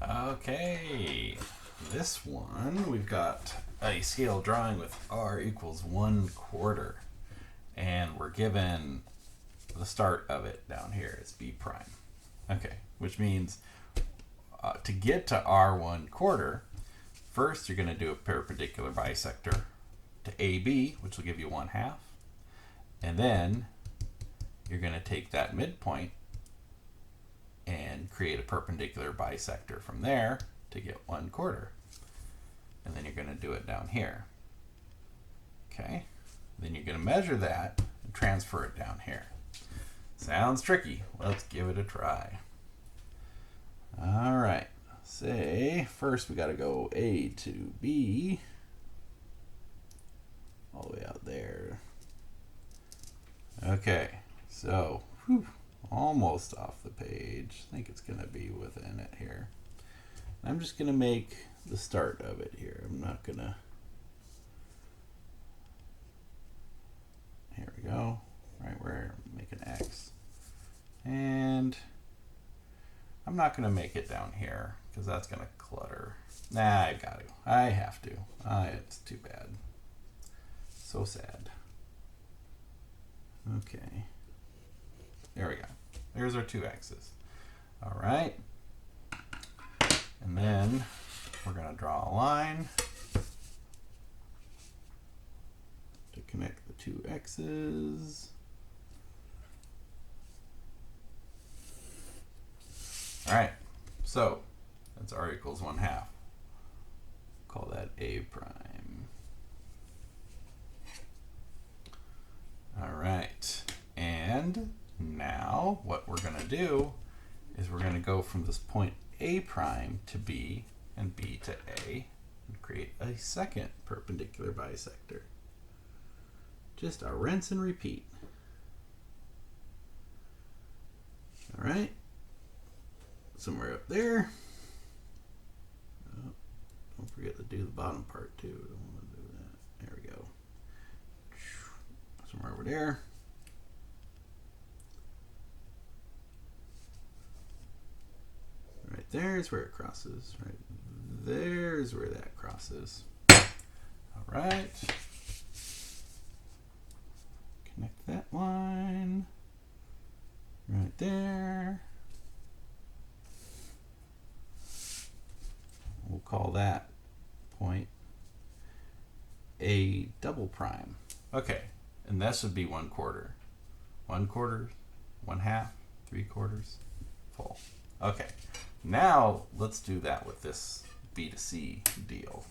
Okay, this one we've got a scale drawing with r equals 1/4, and we're given the start of it down here is b prime. Okay, which means to get to r1/4, first you're going to do a perpendicular bisector to AB, which will give you 1/2, and then you're going to take that midpoint and create a perpendicular bisector from there to get 1/4. And then you're going to do it down here. Okay? Then you're going to measure that and transfer it down here. Sounds tricky. Let's give it a try. All right. Say, first we got to go A to B. All the way out there. Okay. So, almost off the page. I think it's going to be within it here. I'm just going to make the start of it here. I'm not going to... Here we go. Right where I make an X. And I'm not going to make it down here because that's going to clutter. Nah, I've got to. I have to. It's too bad. So sad. Okay. There we go. There's our two X's. All right. And then we're going to draw a line to connect the two X's. All right. So that's r equals 1/2. Call that A prime. All right. And now what we're going to do is we're going to go from this point A prime to B and B to A and create a second perpendicular bisector. Just a rinse and repeat. All right. Somewhere up there. Oh, don't forget to do the bottom part too. Don't want to do that. There we go. Somewhere over there. Right there's where it crosses. Right there's where that crosses. All right. Connect that line. Right there. We'll call that point A double prime. Okay, and that should be 1/4. 1/4, 1/2, 3/4, full. Okay, now let's do that with this B to C deal.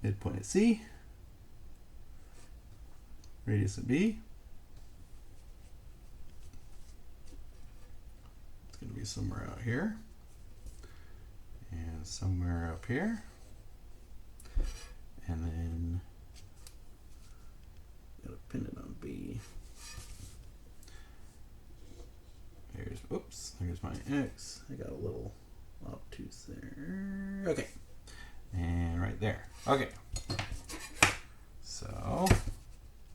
Midpoint at C, radius of B. It's going to be somewhere out here. And somewhere up here. And then gotta pin it on B. There's my X. I got a little obtuse there. Okay. And right there. Okay. So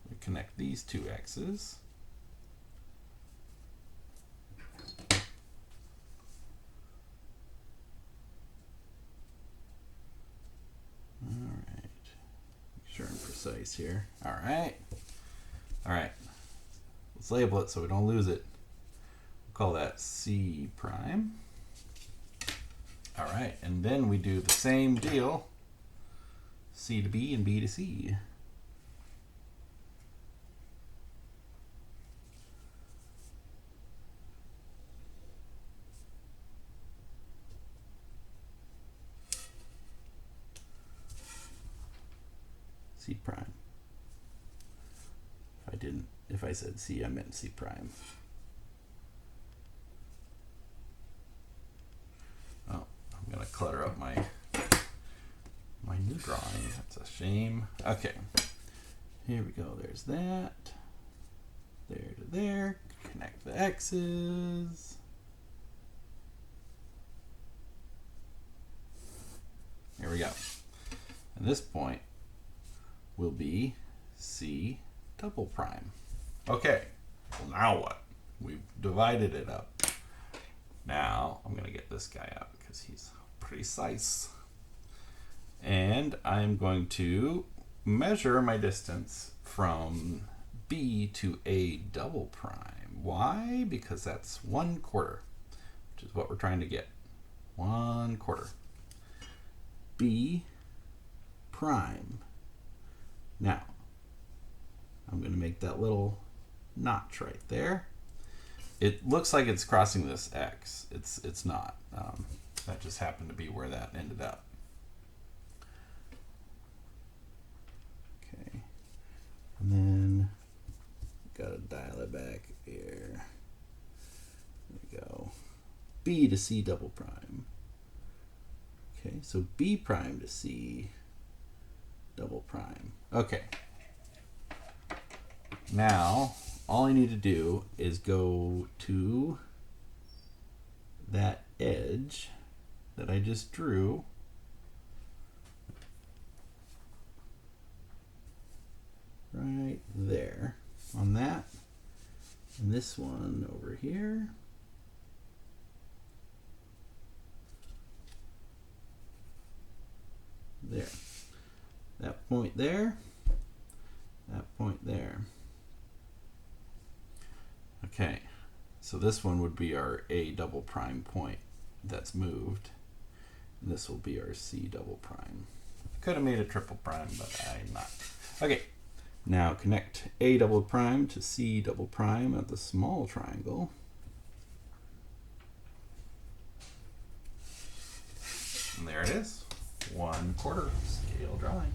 we connect these two X's. Sure and precise here. All right. Let's label it so we don't lose it. We'll call that C prime. All right, and then we do the same deal. C to B and B to C. C prime. If I said C, I meant C prime. Oh, I'm gonna clutter up my new drawing. That's a shame. Okay, here we go. There's that. There to there. Connect the X's. Here we go. And this point will be C double prime. Okay, well now what? We've divided it up. Now I'm going to get this guy out because he's precise. And I'm going to measure my distance from B to A double prime. Why? Because that's 1/4, which is what we're trying to get. 1/4. B prime. Now, I'm going to make that little notch right there. It looks like it's crossing this X. It's not. That just happened to be where that ended up. Okay. And then gotta dial it back here. There we go. B to C double prime. Okay, so B prime to C double prime. Okay. Now, all I need to do is go to that edge that I just drew. Right there on that. And this one over here. There. That point there. That point there. Okay, so this one would be our A double prime point that's moved. And this will be our C double prime. Could have made a triple prime, but I'm not. Okay, now connect A double prime to C double prime of the small triangle. And there it is, 1/4 scale drawing.